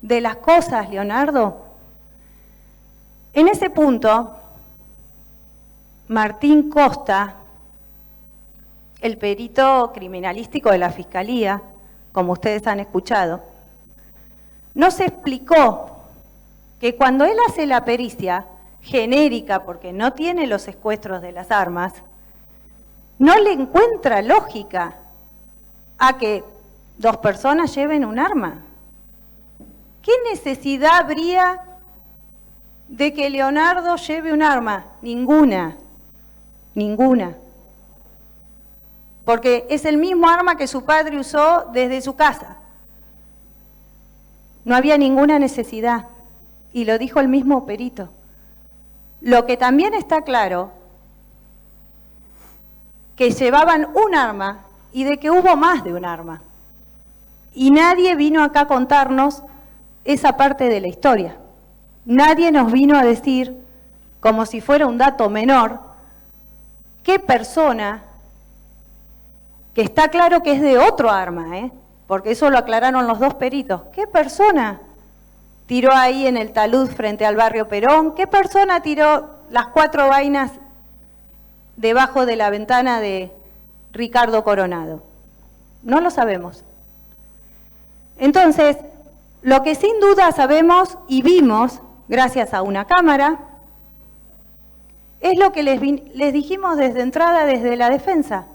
de las cosas, Leonardo? En ese punto, Martín Costa, el perito criminalístico de la Fiscalía, como ustedes han escuchado, nos explicó que cuando él hace la pericia genérica, porque no tiene los secuestros de las armas, no le encuentra lógica a que dos personas lleven un arma. ¿Qué necesidad habría de que Leonardo lleve un arma? Ninguna. Porque es el mismo arma que su padre usó desde su casa. No había ninguna necesidad. Y lo dijo el mismo perito. Lo que también está claro, que llevaban un arma y de que hubo más de un arma. Y nadie vino acá a contarnos esa parte de la historia. Nadie nos vino a decir, como si fuera un dato menor, qué persona, que está claro que es de otro arma, porque eso lo aclararon los dos peritos, ¿qué persona tiró ahí en el talud frente al barrio Perón? ¿Qué persona tiró las 4 vainas debajo de la ventana de Ricardo Coronado? No lo sabemos. Entonces, lo que sin duda sabemos y vimos, gracias a una cámara, es lo que les dijimos desde entrada, desde la defensa.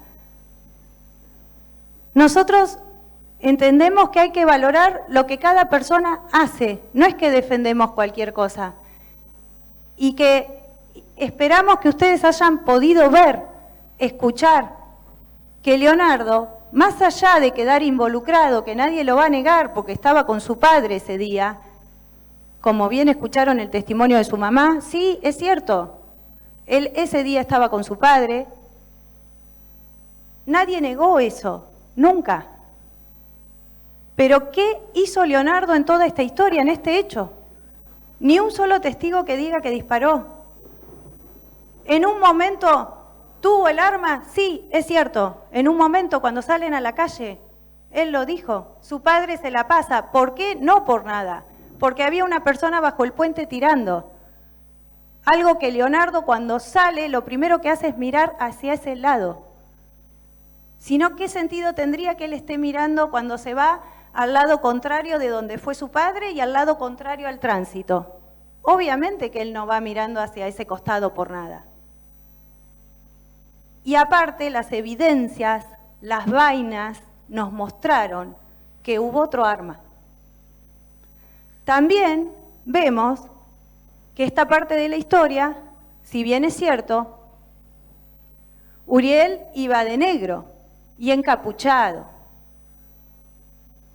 Nosotros entendemos que hay que valorar lo que cada persona hace, no es que defendemos cualquier cosa. Y que esperamos que ustedes hayan podido ver, escuchar, que Leonardo, más allá de quedar involucrado, que nadie lo va a negar porque estaba con su padre ese día, como bien escucharon el testimonio de su mamá, sí, es cierto, él ese día estaba con su padre, nadie negó eso, nunca. Pero ¿qué hizo Leonardo en toda esta historia, en este hecho? Ni un solo testigo que diga que disparó. En un momento tuvo el arma, sí, es cierto. En un momento cuando salen a la calle, él lo dijo, su padre se la pasa. ¿Por qué? No por nada. Porque había una persona bajo el puente tirando. Algo que Leonardo cuando sale, lo primero que hace es mirar hacia ese lado. Si no, ¿qué sentido tendría que él esté mirando cuando se va al lado contrario de donde fue su padre y al lado contrario al tránsito? Obviamente que él no va mirando hacia ese costado por nada. Y aparte, las evidencias, las vainas, nos mostraron que hubo otro arma. También vemos que esta parte de la historia, si bien es cierto, Uriel iba de negro y encapuchado.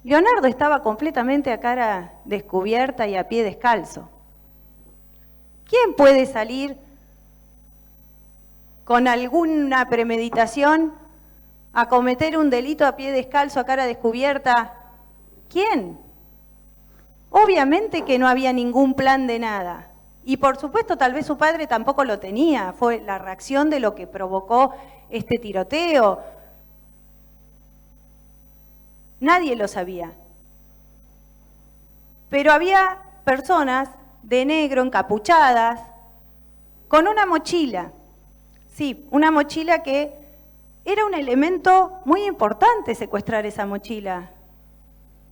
Leonardo estaba completamente a cara descubierta y a pie descalzo. ¿Quién puede salir con alguna premeditación a cometer un delito a pie descalzo, a cara descubierta? ¿Quién? Obviamente que no había ningún plan de nada. Y por supuesto, tal vez su padre tampoco lo tenía. Fue la reacción de lo que provocó este tiroteo. Nadie lo sabía. Pero había personas de negro, encapuchadas, con una mochila. Sí, una mochila que era un elemento muy importante secuestrar esa mochila.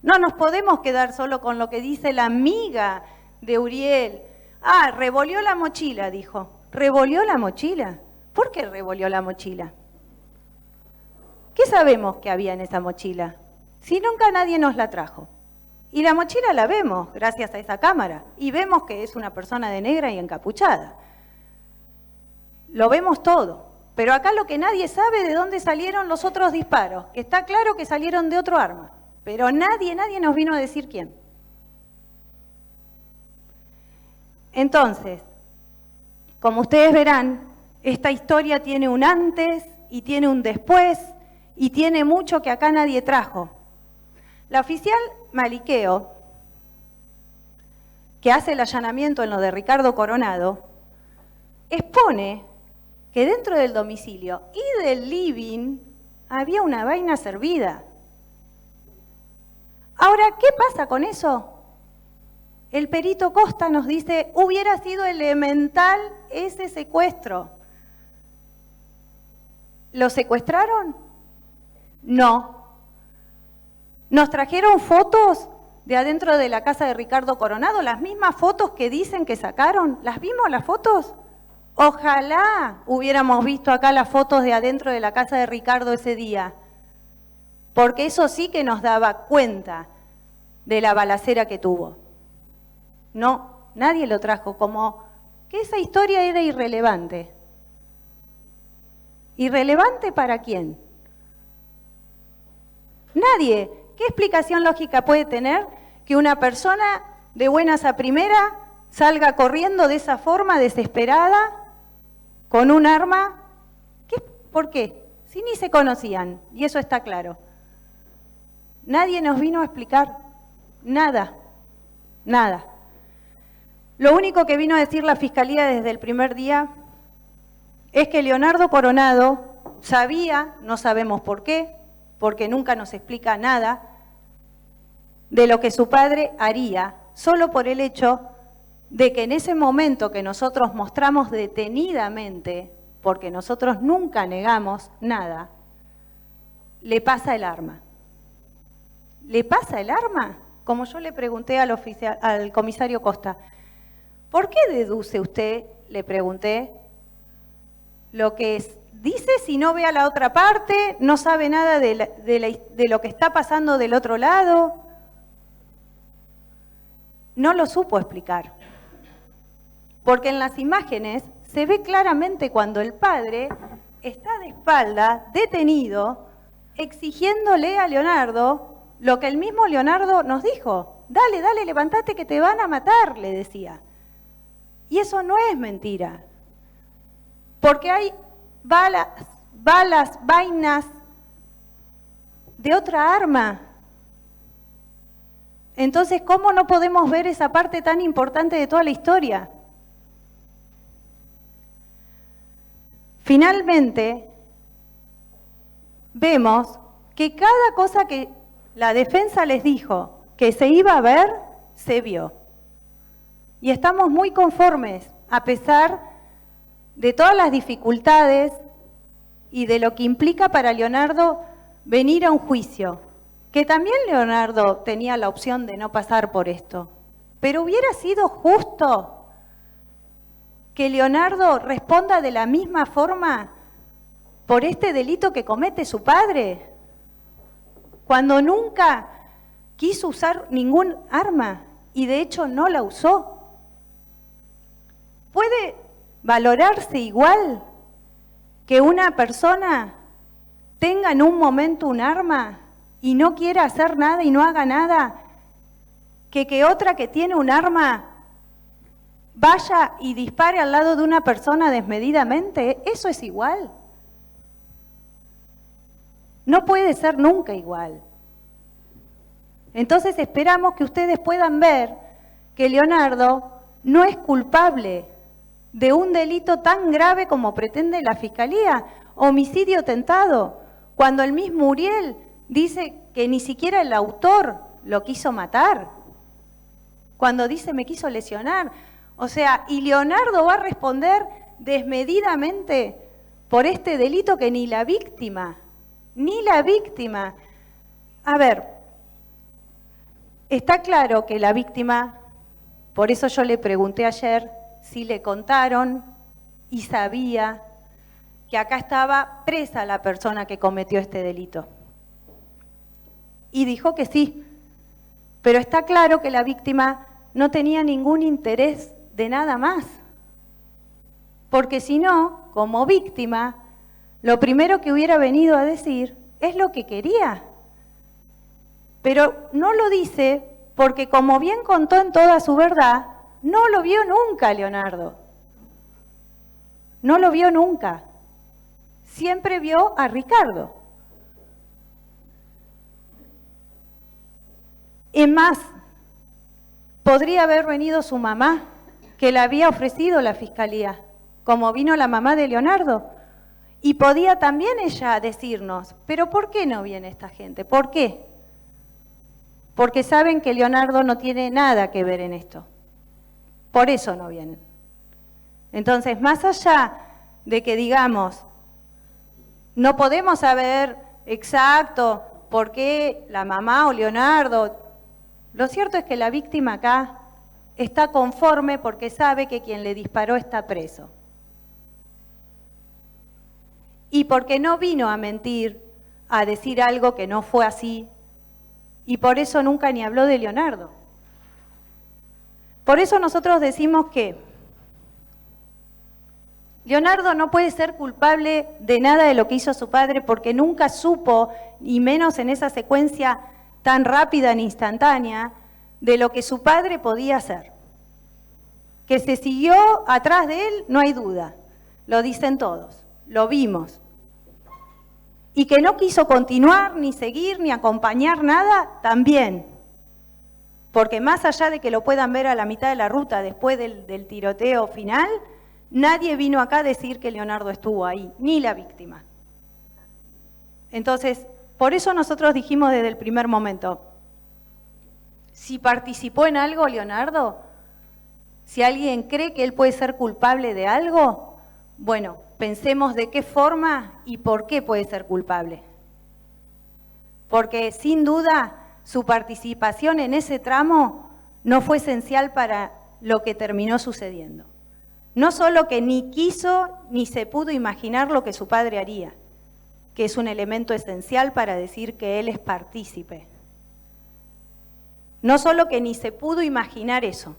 No nos podemos quedar solo con lo que dice la amiga de Uriel. Ah, revolvió la mochila, dijo. ¿Revolvió la mochila? ¿Por qué revolvió la mochila? ¿Qué sabemos que había en esa mochila? Si nunca nadie nos la trajo. Y la mochila la vemos gracias a esa cámara. Y vemos que es una persona de negra y encapuchada. Lo vemos todo. Pero acá lo que nadie sabe de dónde salieron los otros disparos. Que está claro que salieron de otro arma. Pero nadie nos vino a decir quién. Entonces, como ustedes verán, esta historia tiene un antes y tiene un después y tiene mucho que acá nadie trajo. La oficial Maliqueo, que hace el allanamiento en lo de Ricardo Coronado, expone que dentro del domicilio y del living había una vaina servida. Ahora, ¿qué pasa con eso? El perito Costa nos dice, hubiera sido elemental ese secuestro. ¿Lo secuestraron? No. Nos trajeron fotos de adentro de la casa de Ricardo Coronado, las mismas fotos que dicen que sacaron. ¿Las vimos las fotos? Ojalá hubiéramos visto acá las fotos de adentro de la casa de Ricardo ese día, porque eso sí que nos daba cuenta de la balacera que tuvo. No, nadie lo trajo, como que esa historia era irrelevante. ¿Irrelevante para quién? Nadie. ¿Qué explicación lógica puede tener que una persona de buenas a primera salga corriendo de esa forma desesperada con un arma? ¿Por qué? Si ni se conocían, y eso está claro. Nadie nos vino a explicar nada, nada. Lo único que vino a decir la Fiscalía desde el primer día es que Leonardo Coronado sabía, no sabemos por qué, porque nunca nos explica nada, de lo que su padre haría, solo por el hecho de que en ese momento que nosotros mostramos detenidamente, porque nosotros nunca negamos nada, le pasa el arma. ¿Le pasa el arma? Como yo le pregunté al comisario Costa, ¿por qué deduce usted, le pregunté, lo que dice si no ve a la otra parte, no sabe nada de lo que está pasando del otro lado? No lo supo explicar. Porque en las imágenes se ve claramente cuando el padre está de espalda, detenido, exigiéndole a Leonardo lo que el mismo Leonardo nos dijo. Dale, dale, levántate que te van a matar, le decía. Y eso no es mentira. Porque hay balas, vainas de otra arma. Entonces, ¿cómo no podemos ver esa parte tan importante de toda la historia? Finalmente, vemos que cada cosa que la defensa les dijo que se iba a ver, se vio. Y estamos muy conformes, a pesar de todas las dificultades y de lo que implica para Leonardo venir a un juicio. Que también Leonardo tenía la opción de no pasar por esto. Pero hubiera sido justo que Leonardo responda de la misma forma por este delito que comete su padre, cuando nunca quiso usar ningún arma y de hecho no la usó. ¿puede valorarse igual que una persona tenga en un momento un arma y no quiera hacer nada y no haga nada, que otra que tiene un arma vaya y dispare al lado de una persona desmedidamente? Eso es igual. No puede ser nunca igual. Entonces esperamos que ustedes puedan ver que Leonardo no es culpable de un delito tan grave como pretende la Fiscalía, homicidio tentado, cuando el mismo Uriel dice que ni siquiera el autor lo quiso matar, cuando dice me quiso lesionar. O sea, y Leonardo va a responder desmedidamente por este delito que ni la víctima. A ver, está claro que la víctima, por eso yo le pregunté ayer si le contaron y sabía que acá estaba presa la persona que cometió este delito. Y dijo que sí, pero está claro que la víctima no tenía ningún interés de nada más, porque si no, como víctima, lo primero que hubiera venido a decir es lo que quería. Pero no lo dice porque, como bien contó en toda su verdad, no lo vio nunca Leonardo. No lo vio nunca. Siempre vio a Ricardo. Es más, podría haber venido su mamá, que le había ofrecido la Fiscalía, como vino la mamá de Leonardo. Y podía también ella decirnos, ¿pero por qué no viene esta gente? ¿Por qué? Porque saben que Leonardo no tiene nada que ver en esto. Por eso no vienen. Entonces, más allá de que digamos, no podemos saber exacto por qué la mamá o Leonardo, lo cierto es que la víctima acá está conforme porque sabe que quien le disparó está preso. Y porque no vino a mentir, a decir algo que no fue así, y por eso nunca ni habló de Leonardo. Por eso nosotros decimos que Leonardo no puede ser culpable de nada de lo que hizo su padre porque nunca supo, y menos en esa secuencia tan rápida e instantánea, de lo que su padre podía hacer. Que se siguió atrás de él, no hay duda, lo dicen todos, lo vimos. Y que no quiso continuar, ni seguir, ni acompañar nada, también. Porque más allá de que lo puedan ver a la mitad de la ruta después del tiroteo final, nadie vino acá a decir que Leonardo estuvo ahí, ni la víctima. Entonces, por eso nosotros dijimos desde el primer momento, si participó en algo Leonardo, si alguien cree que él puede ser culpable de algo, bueno, pensemos de qué forma y por qué puede ser culpable. Porque sin duda su participación en ese tramo no fue esencial para lo que terminó sucediendo. No solo que ni quiso ni se pudo imaginar lo que su padre haría, que es un elemento esencial para decir que él es partícipe. No solo que ni se pudo imaginar eso,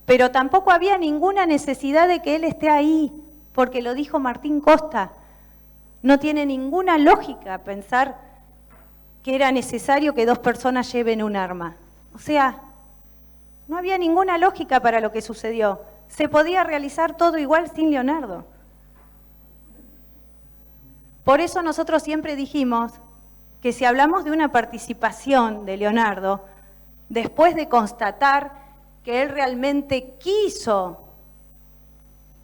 pero tampoco había ninguna necesidad de que él esté ahí, porque lo dijo Martín Costa. No tiene ninguna lógica pensar que era necesario que dos personas lleven un arma. O sea, no había ninguna lógica para lo que sucedió. Se podía realizar todo igual sin Leonardo. Por eso nosotros siempre dijimos que si hablamos de una participación de Leonardo, después de constatar que él realmente quiso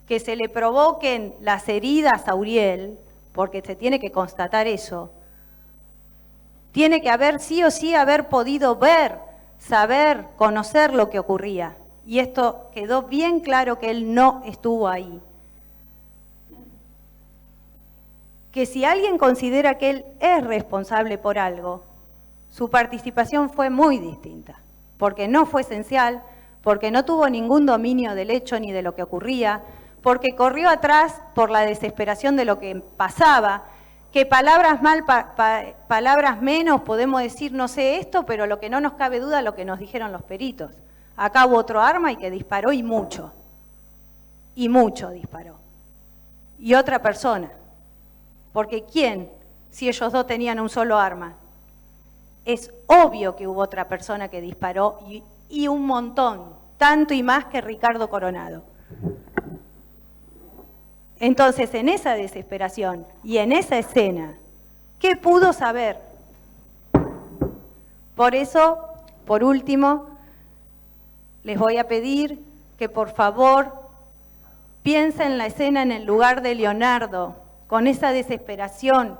que se le provoquen las heridas a Uriel, porque se tiene que constatar eso, tiene que haber sí o sí haber podido ver, saber, conocer lo que ocurría. Y esto quedó bien claro que él no estuvo ahí. Que si alguien considera que él es responsable por algo, su participación fue muy distinta, porque no fue esencial, porque no tuvo ningún dominio del hecho ni de lo que ocurría, porque corrió atrás por la desesperación de lo que pasaba, que palabras mal, palabras menos, podemos decir, no sé esto, pero lo que no nos cabe duda es lo que nos dijeron los peritos. Acá hubo otro arma y que disparó y mucho. y mucho disparó. Y otra persona. Porque ¿quién, si ellos dos tenían un solo arma? Es obvio que hubo otra persona que disparó y un montón, tanto y más que Ricardo Coronado. Entonces, en esa desesperación y en esa escena, ¿qué pudo saber? Por eso, por último, les voy a pedir que por favor piensen la escena en el lugar de Leonardo, con esa desesperación,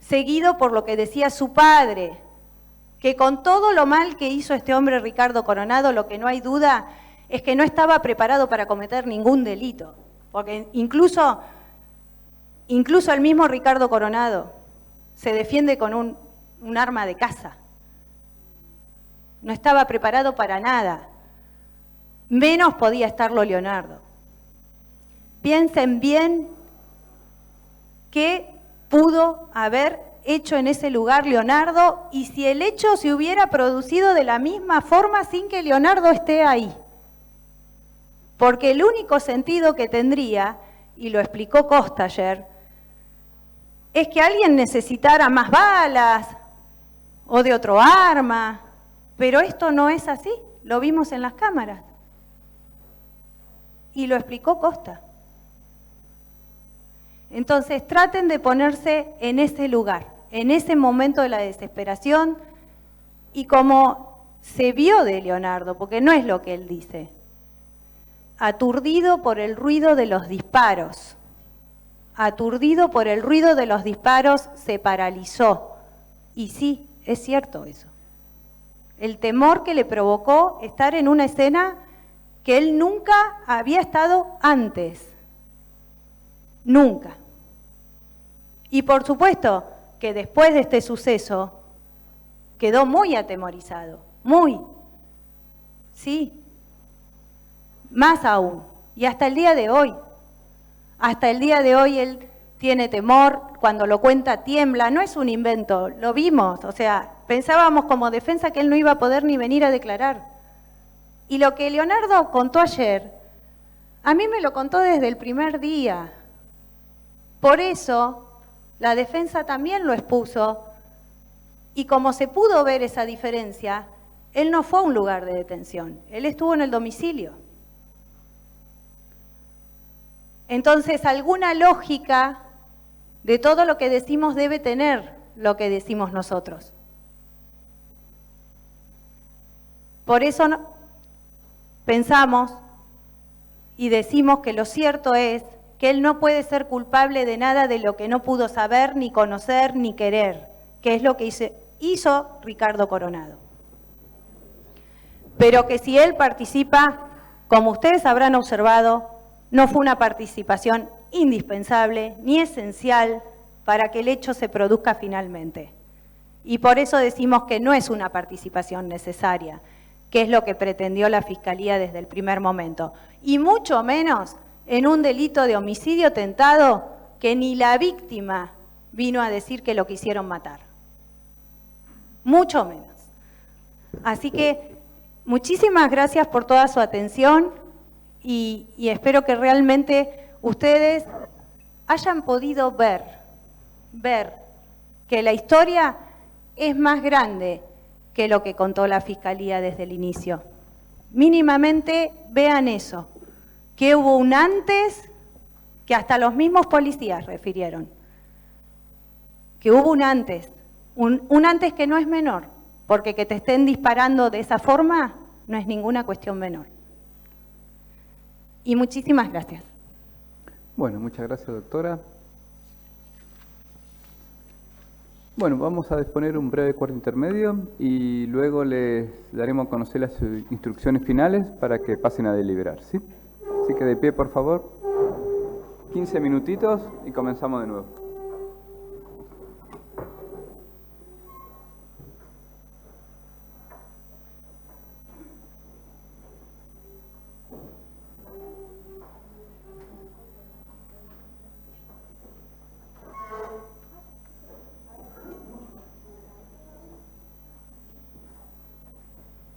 seguido por lo que decía su padre, que con todo lo mal que hizo este hombre Ricardo Coronado, lo que no hay duda es que no estaba preparado para cometer ningún delito, porque incluso el mismo Ricardo Coronado se defiende con un arma de caza. No estaba preparado para nada, menos podía estarlo Leonardo. Piensen bien qué pudo haber hecho en ese lugar Leonardo y si el hecho se hubiera producido de la misma forma sin que Leonardo esté ahí. Porque el único sentido que tendría, y lo explicó Costa ayer, es que alguien necesitara más balas o de otro arma, pero esto no es así, lo vimos en las cámaras. Y lo explicó Costa. Entonces traten de ponerse en ese lugar, en ese momento de la desesperación y como se vio de Leonardo, porque no es lo que él dice, aturdido por el ruido de los disparos, aturdido por el ruido de los disparos se paralizó. Y sí, es cierto eso. El temor que le provocó estar en una escena que él nunca había estado antes. Nunca. Y por supuesto que después de este suceso quedó muy atemorizado, muy. Sí. Más aún. Y hasta el día de hoy. Hasta el día de hoy él tiene temor, cuando lo cuenta tiembla, no es un invento, lo vimos, o sea, pensábamos como defensa que él no iba a poder ni venir a declarar. Y lo que Leonardo contó ayer, a mí me lo contó desde el primer día. Por eso, la defensa también lo expuso, y como se pudo ver esa diferencia, él no fue a un lugar de detención, él estuvo en el domicilio. Entonces, alguna lógica de todo lo que decimos debe tener lo que decimos nosotros. Por eso pensamos y decimos que lo cierto es que él no puede ser culpable de nada de lo que no pudo saber, ni conocer, ni querer, que es lo que hizo Ricardo Coronado. Pero que si él participa, como ustedes habrán observado, no fue una participación indispensable ni esencial para que el hecho se produzca finalmente. Y por eso decimos que no es una participación necesaria, que es lo que pretendió la Fiscalía desde el primer momento. Y mucho menos en un delito de homicidio tentado que ni la víctima vino a decir que lo quisieron matar. Mucho menos. Así que muchísimas gracias por toda su atención. Y espero que realmente ustedes hayan podido ver que la historia es más grande que lo que contó la Fiscalía desde el inicio. Mínimamente vean eso, que hubo un antes, que hasta los mismos policías refirieron, que hubo un antes que no es menor, porque que te estén disparando de esa forma no es ninguna cuestión menor. Y muchísimas gracias.
Bueno, muchas gracias, doctora. Bueno, vamos a disponer un breve corte intermedio y luego les daremos a conocer las instrucciones finales para que pasen a deliberar, ¿sí? Así que de pie, por favor. 15 minutitos y comenzamos de nuevo.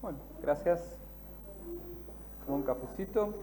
Bueno, gracias. Un cafecito.